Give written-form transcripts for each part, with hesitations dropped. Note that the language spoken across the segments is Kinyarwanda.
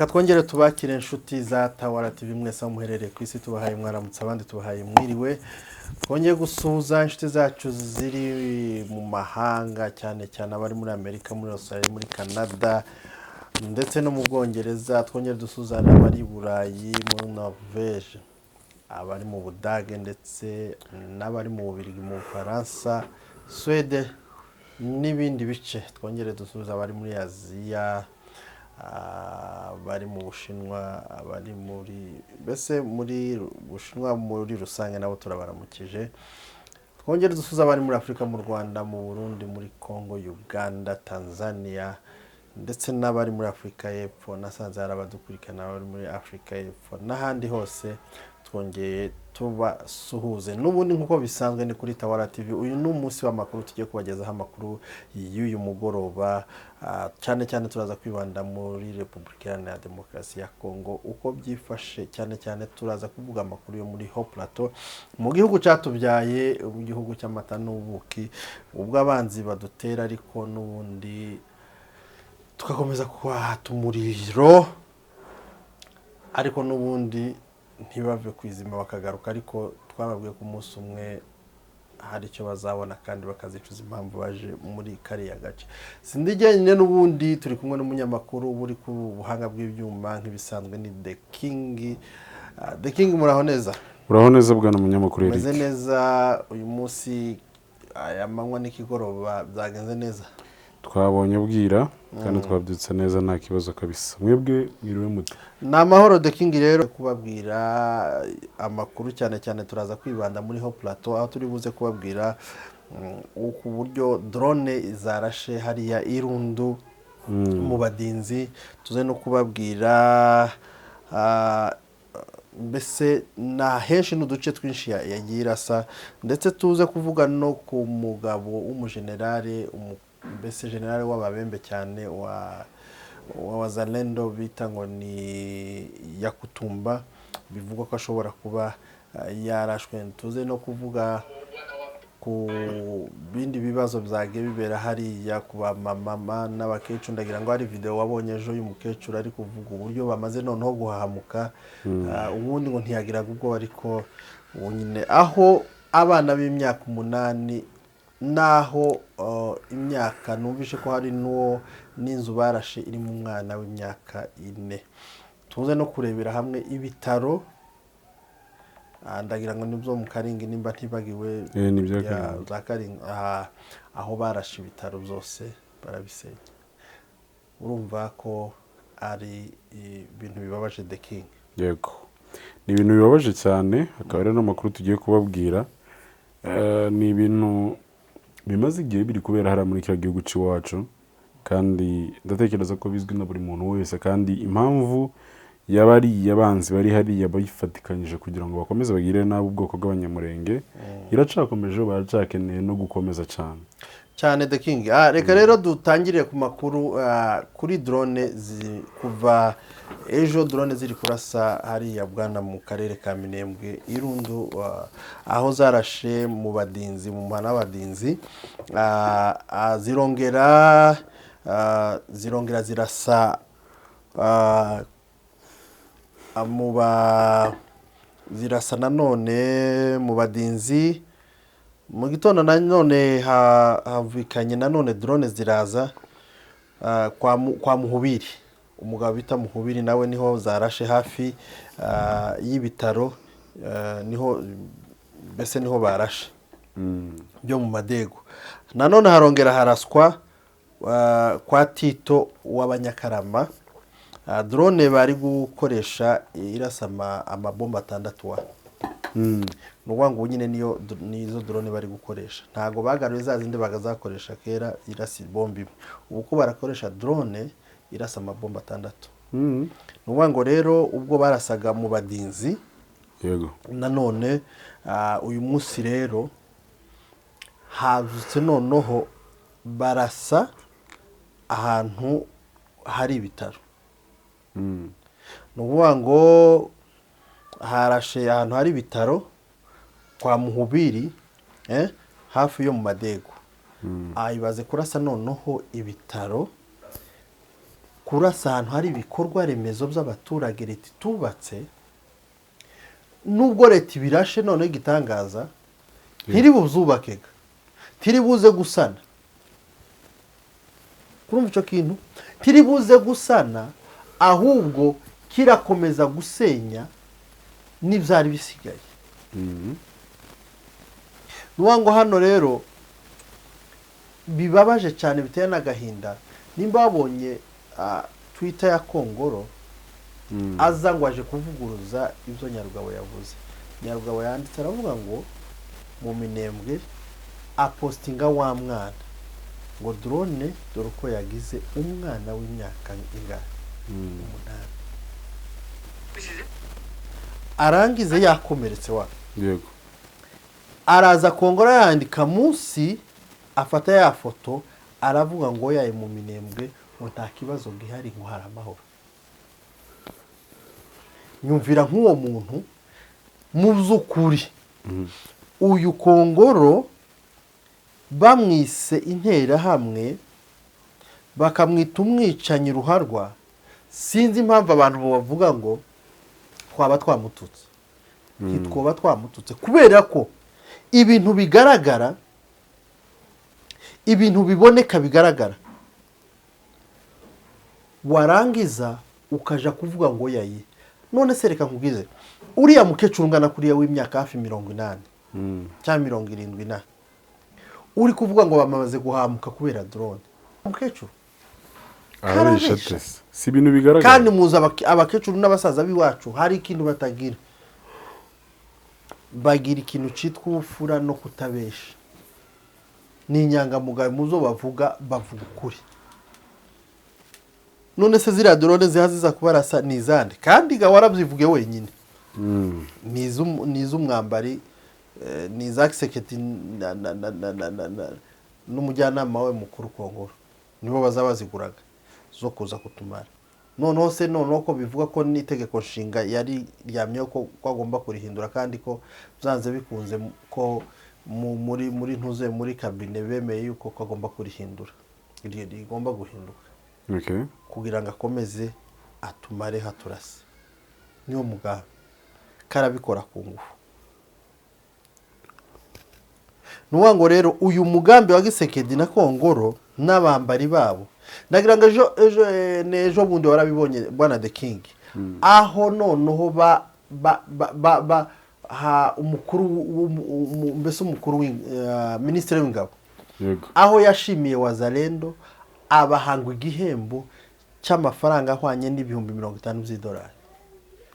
reka twongere tubakire inshuti za Tawara TV mwese muherereye ku isi tubahaye mwaramutse abandi tubahaye mwiriwe twongeye gusuhuza inshuti zacu ziri mu mahanga cyane cyane abari muri Amerika muri Australia muri Canada ndetse no mu Bwongereza twongere dusuzana abari Burayi muri Norvège abari mu Budage ndetse n'abari mu Bubiligi mu Faransa Sweden n'ibindi bice twongere dusuhuza abari muri Aziya bari mu Bushinwa abari muri bese muri Bushinwa muri rusange nabo turabaramukije twongere dusuhuza abari muri Afrika mu Rwanda mu Burundi muri Congo Uganda Tanzania ndetse n'abari muri Afrika y'Epfo nasanze arabadukurikana abari muri Afrika y'Epfo n'ahandi hose twongeye tubasuhuze n'ubundi nkuko bisanzwe ni kuri Tawara TV uyu ni umunsi w'amakuru tugiye kubagezaho amakuru y'uyu mugoroba cyane cyane turaza kwibanda muri Repubulika Iharanira Demokarasi ya Kongo uko byifashe cyane cyane turaza kuvuga amakuru yo muri Haut Plateau mu gihugu cyatubyaye mu gihugu cy'amata n'ubuki ubwo abanzi badutera ariko n'ubundi tugakomeza kwahata umuriro ariko n'ubundi ntibave kwizima bakagaruka ariko twababwiye ku munsi umwe hari icyo bazabona kandi bakazicuza impamvu baje muri kariya gace sindigenyine n'ubundi turi kumwe n'umunyamakuru uri ku buhanga bw'ibyuma nk'ibisanzwe ni The King muraho neza bwana munyamakuru Eric meze neza uyu munsi aya manywa n'ikigoroba byagenze neza twabonye bwira kandi twabyutse neza nta kibazo kabisa mwebwe mwiriwe muto na mahoro The King rero kubabwira amakuru cyane cyane turaza kwibanda muri Haut Plateau aho turi buze kubabwira ku buryo drone zarashe hariya irundu mu badinzi tuze no kubabwira mbese na henshi n'uduce twinshi yagiye irasa ndetse tuze kuvuga no ku mugabo w'umugenerale mbese generale w'ababembe cyane wa Wazalendo bita ngo ni Yakutumba bivugwa ko ashobora kuba yarashwe tuze no kuvuga ku bindi bibazo byagiye bibera hariya ku bamama n'abakecuru ndagira ngo hari video wabonye ejo y'umukecuru ari kuvuga uburyo bamaze noneho guhahamuka ubundi ngo ntiyagiraga ubwo ariko nyine aho abana b'imyaka 8 naho imyaka numvishe ko hari n'inzu barashe iri mu mwana w'imyaka 4 tuze no kurebera hamwe ibitaro ndagira ngo nibyo mu Karingi nimba ntibagiwe za Karingi aho barashe ibitaro byose barabisenya urumva ko ari ibintu bibabaje The King yego ni ibintu bibabaje cyane akaba ari n'amakuru tugiye kubabwira ni ibintu bimaze igihe biri kubera hara muri cya gihugu cy'iwacu kandi ndatekereza ko bizwi na buri muntu wese kandi impamvu yabari yabanzi bari hariya bayifatikanyije kugira ngo bakomeze bagire nabo ubwoko bw'abanyamurenge iracakomeje baracakeneye no gukomeza cyane The King reka rero dutangire ku makuru kuri drone kuva ejo drone ziri kurasa hariya bwana mu karere ka Minembwe irundu aho zarashe mu badinzi mu mpana abadinzi zirongera zirasa zirasa nanone mu badinzi mu gitondo nanone havukanye nanone drone ziraza kwa Muhubiri umugabo bita Muhubiri nawe niho zarashe hafi y'ibitaro niho bese niho barashe byo mu Madego nanone harongera haraswa kwa Tito w'Abanyakarama drone bari gukoresha irasa amabomba 6 ngo nyine nizo drone bari gukoresha ntago bagaruye zazindi bagazakoresha kera irasi bombi uko barakoresha drone irasa amabomba 6 ngo rero ubwo barasaga mu badinzi yego nanone uyu munsi rero havutse noneho barasa ahantu hari ibitaro ngo harashe ahantu hari ibitaro kwa Muhubiri hafi yo mu Madego ayibaze kurasa noneho ibitaro kurasa ahantu hari ibikorwa remezo by'abaturage leta itubatse, nubwo leta ibirashe noneho igitangaza ntiri buzubakega, ntiri buze gusana. Kurumva icyo kintu ntiri buze gusana, ahubwo kirakomeza gusenya n'ibyari bisigaye. Nuwa ngo hano rero bibabaje cyane, biteye n'agahinda. Nimba babonye Twitter ya Kongoro aza ngo aje kuvuguruza ibyo Nyarugabo yavuze. Nyarugabo yanditse aravuga ngo mu Minembwe apostinga wa mwana ngo drone dore uko yagize umwana w'imyaka ingahe, 8. Arangize yakomeretse wa yego, araza Kongora yandika munsi, afata ya foto aravuga ngo yaye mu Minembwe ngo nta kibazo gihari, ngo hari amahoro. Nyumvira nk'uwo muntu mu by'ukuri uyu Kongoro bamwise intera hamwe bakamwita umwicanyi ruharwa. Sinzi impamvu abantu bavuga ngo twaba twamututse. Ntitwoba twamututse kubera ko ibintu bigaragara, ibintu biboneka bigaragara, warangiza ukaja kuvuga ngo yaye. None se reka nkubwize, uriya mukecuru ungana kuriya w'imyaka hafi 80 cyangwa 70, uri kuvuga ngo bamaze guhamuka kubera drone. Mukecuru arabisha si ibintu bigaragara. Kandi muza abakecuru n'abasaza biwacu hari ikintu batagira, bagira ikintu cyitwa ubufura no kutabesha. Ni inyangamugayo muzo bavuga ukuri. None se ziriya drone zihaziza kubarasa nizande, kandi ga warabyivuge wenyine. Nizumwambari niza Kisekedi n'umujyanama we mukuru Kongoro nibo bazabaziguraga zo kuza kutumara. Noneho se noneho ko bivuga ko n'itegeko nshinga yari ryamye ko agomba kurihindura, kandi ko byanze bikunze ko muri ntuze muri kabine bemeye yuko agomba kurihindura, rigomba guhinduka kugira ngo akomeze atumare haturase. Niyo mugambi karabikora ku ngufu. Nuwa ngo rero uyu mugambi wa Gisekedi na Kongoro n'abambari babo, ndagira ngo ejo bundi warabibonye bwana The King, aho noneho umukuru mbese umukuru minisitiri w'ingabo aho yashimiye Wazalendo abahangwa igihembo cy'amafaranga ahwanye n'ibihumbi 50 by'idolari.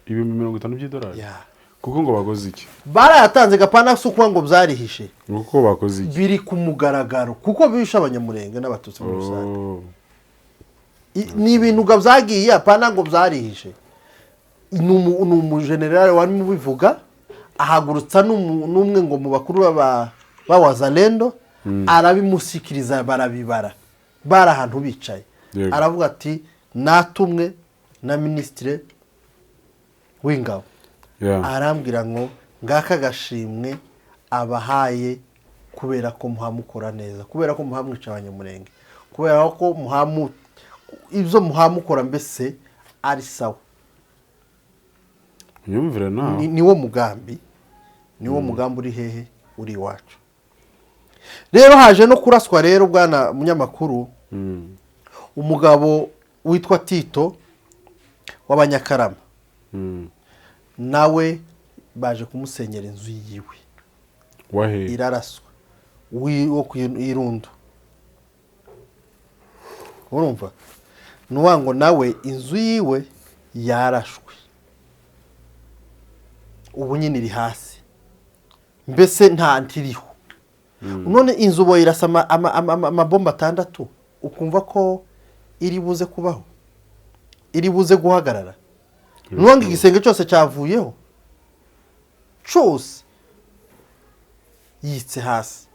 Ibihumbi 50 by'idolari? Kuko ngo bakoze iki? Barayatanze gapana suko ngo byarihishe. Kuko bakoze iki? Biri ku mugaragaro kuko bisha abanyamurenge n'abatutsi mu rusange. Ni ibintu gabyagiye apana ngo byarihishe. Ni general wari mu bivuga ahagurutsa n'umwe ngo mu bakuru Wazalendo arabimusikiriza barabibara. Bara ahantu bicaye. Aravuga ati natumwe na ministre w'ingabo. Arambwira ngo ngaka gashimwe abahaye kubera ko muhamukora neza, kubera ko muhamwica abanyamurenge, kubera ko ibyo muhamukora mbese ari sawa. Nyumvira nawe niwo mugambi, niwo mugambi uri hehe, uri iwacu. Rero haje no kuraswa rero bwana munyamakuru umugabo witwa Tito w'Abanyakarama, nawe baje kumusenyera inzu yiwe. Wahe iraraswa wo kwirundo. Urumva nuwango nawe inzu yiwe yarashwe, ubu nyine iri hasi mbese nta ntiriho. None inzu bo irasa amabomba 6 ukumva ko iri buze kubaho, iri buze guhagarara. Nuwango igisenge cyose cyavuyeho cyose yitse hasi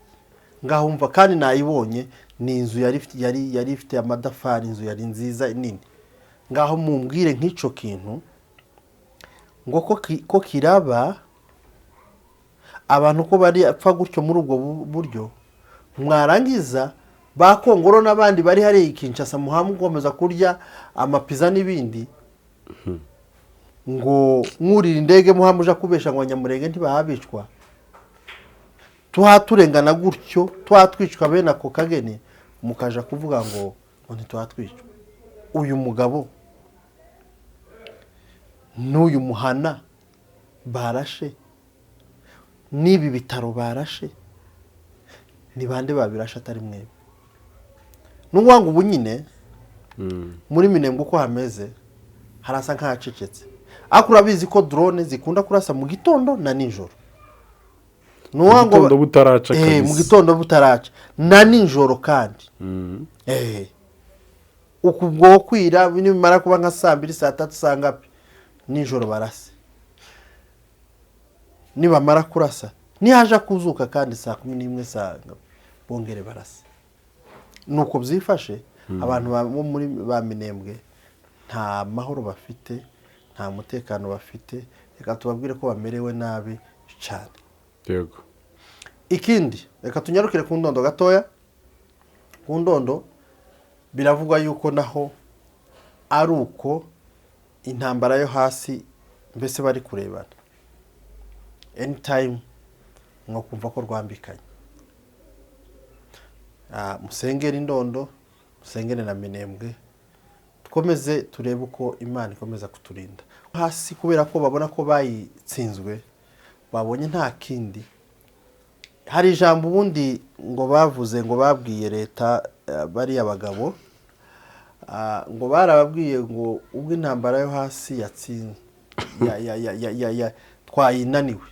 ngaho. Umva kandi nayibonye ni inzu yari ifite amadafari, inzu yari nziza nini. Ngaho mumbwire nk'ico kintu ngo ko kiraba abantu ko bari apfa gutyo muri ubwo buryo, mwarangiza ba Kongoro n'abandi bari hari Kinshasa muhamugomeza kurya amapiza n'ibindi ngo mwurira indege muhamuja kubesha ngo Nyamurenge ntibahabicwa tuhaturengana gutyo twatwicwa bene ako kageni mukaja kuvuga ngo ntitwatwicwa. Uyu mugabo n'uyu muhana barashe n'ibi bitaro barashe ni bande babirashe atari mwebwe? N'uwanga ubu nyine muri Minembwe uko hameze harasa nk'ahacecetse, ariko urabizi ko drone zikunda kurasa mu gitondo na nijoro. N'uwanga gitondo butaraca kabisa, mu gitondo butaraca na nijoro kandi ukubwo kwira nimara kuba nka saa 2 saa 3 saa ngapi nijoro barase, nibamara kurasa nihaje kuzuka kandi saa 11 saa bongere barase. Nuko byifashe abantu bo muri ba Minembwe nta mahoro bafite, nta mutekano bafite, reka tubabwire ko bamerewe nabi cyane. Yego. Ikindi reka tunyarukire ku Ndondo gatoya. Ku Ndondo biravugwa yuko naho ari uko intambara yo hasi mbese bari kurebana anytime nko kumva ko rwambikanye. Musengere Ndondo, musengere na Minembwe, tukomeze turebe uko Imana ikomeza kuturinda hasi, kubera ko babona ko bayitsinzwe, babonye nta kindi. Hari ijambo ubundi ngo bavuze ngo babwiye leta bari abagabo, ngo barababwiye ngo ubwo intambara yo hasi yatsinze twayinaniwe.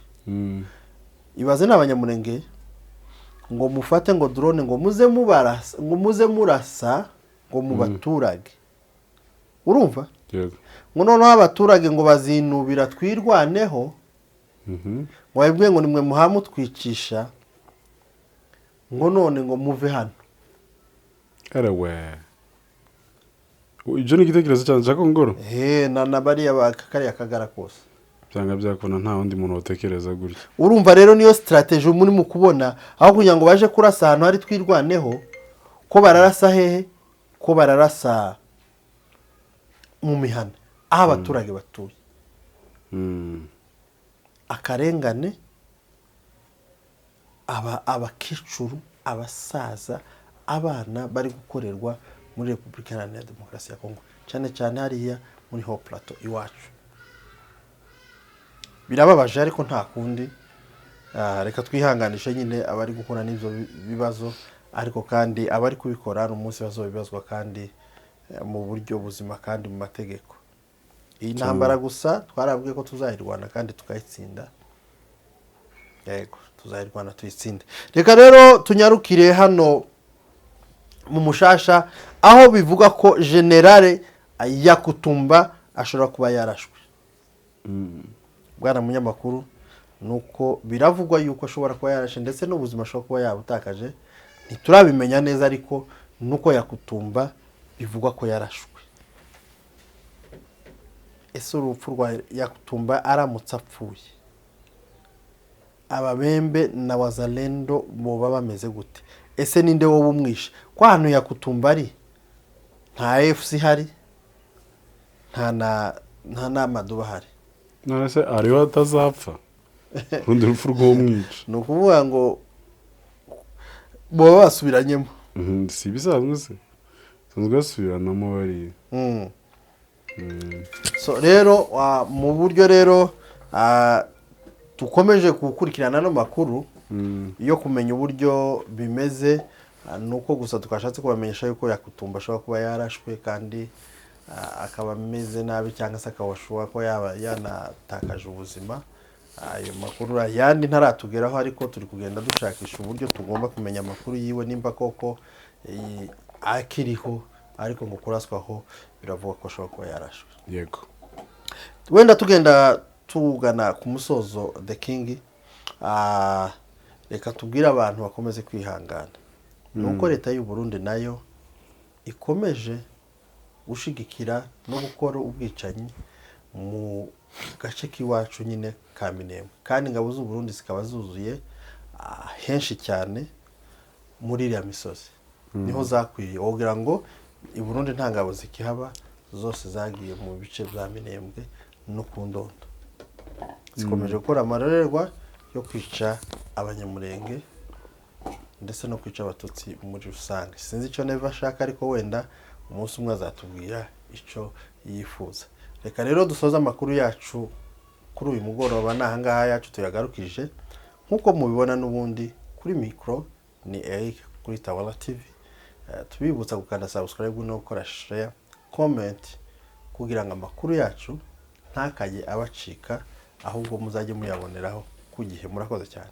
Ibaze n'Abanyamurenge ngo mufate ngo drone ngo muze murasa ngo mu baturage. Urumva? Yego. Ngo noneho abaturage ngo bazinubira twirwaneho, ngo babwiye ngo nimwe muhamu twicisha, ngo none ngo muve hano. Arawe. Ibyo ni igitekerezo cyane cya Kongoro? Na bariya bakakariya kagara kose. Byanga byakona nta wundi muntu utekereza gutya. Urumva rero niyo strategy muri mu kubona aho kugira ngo baje kurasa ahantu hari twirwaneho, ko bararasa hehe? Ko bararasa mu mihana aho abaturage batuye. Akarengane abakecuru, abasaza, abana bari gukorerwa muri Repubulika Iharanira Demokarasi ya Kongo, cyane cyane hariya muri Haut Plateau iwacu. Birababaje ariko nta kundi, reka twihanganishe nyine abari gukora n'ibyo bibazo, ariko kandi abari kubikora n'umunsi bazobibazwa kandi mu buryo buzima kandi mu mategeko. Iyi ntambara gusa twarabwiye ko tuzayirwana kandi tukayitsinda. Yego, tuzayirwana tuyitsinde. Reka rero tunyarukire hano mu Mushasha aho bivuga ko Generale Yakutumba ashobora kuba yarashwe. Bwana munyamakuru, nuko biravugwa yuko ashobora kuba yarashe ndetse n'ubuzima ashobora kuba yabutakaje, ntiturabimenya neza, ariko nuko Yakutumba bivugwa ko yarashwe. Ese urupfu rwa Yakutumba aramutse apfuye, Ababembe na Wazalendo boba bameze gute? Ese ninde wowe umwishe? Kwa hano Yakutumba ari nta FC hari, nta n'amaduba hari. None se ariho atazapfa? Rundi rupfu rw'umwica. Ni ukuvuga ngo boba basubiranyemo. Si bisanzwe se? Sanzwe basubiranamo bari. So rero mu buryo rero tukomeje gukurikirana no makuru yo kumenya uburyo bimeze, nuko gusa tukashatse kubamenyesha yuko Yakutumba ashobora kuba yarashwe kandi akaba ameze nabi, cyangwa se akawashobora ko yaba yanatakaje ubuzima. Ayo makuru yandi ntaratugeraho, ariko turi kugenda dushakisha uburyo tugomba kumenya amakuru yiwe nimba koko akiriho, ariko ngo kuraswaho biravuga ko ashobora kuba yarashwe. Yego. Wenda tugenda tugana ku musozo The King, reka tubwire abantu bakomeze kwihangana. Nuko leta y'u Burundi nayo ikomeje gushigikira no gukora ubwicanyi mu gace k'iwacu nyine ka Minembwe, kandi ingabo z'u Burundi zikaba zuzuye henshi cyane muri iriya misozi. niho zakwiye wogira ngo i Burundi nta ngabo zikihaba zose zagiye mu bice bya Minembwe no ku Ndondo zikomeje gukora amarorerwa yo kwica abanyamurenge ndetse no kwica abatutsi muri rusange. Sinzi icyo neva ashaka ariko wenda umunsi umwe azatubwira icyo yifuza. Reka rero dusoza amakuru yacu kuri uyu mugoroba nahangaha yacu tuyagarukije nkuko mubibona n'ubundi kuri micro ni Eric kuri Tawala TV. Tubibutsa gukanda subscribe no gukora share comment kugira ngo amakuru yacu ntakajye abacika ahubwo muzajye muyaboneraho ku gihe. Murakoze cyane.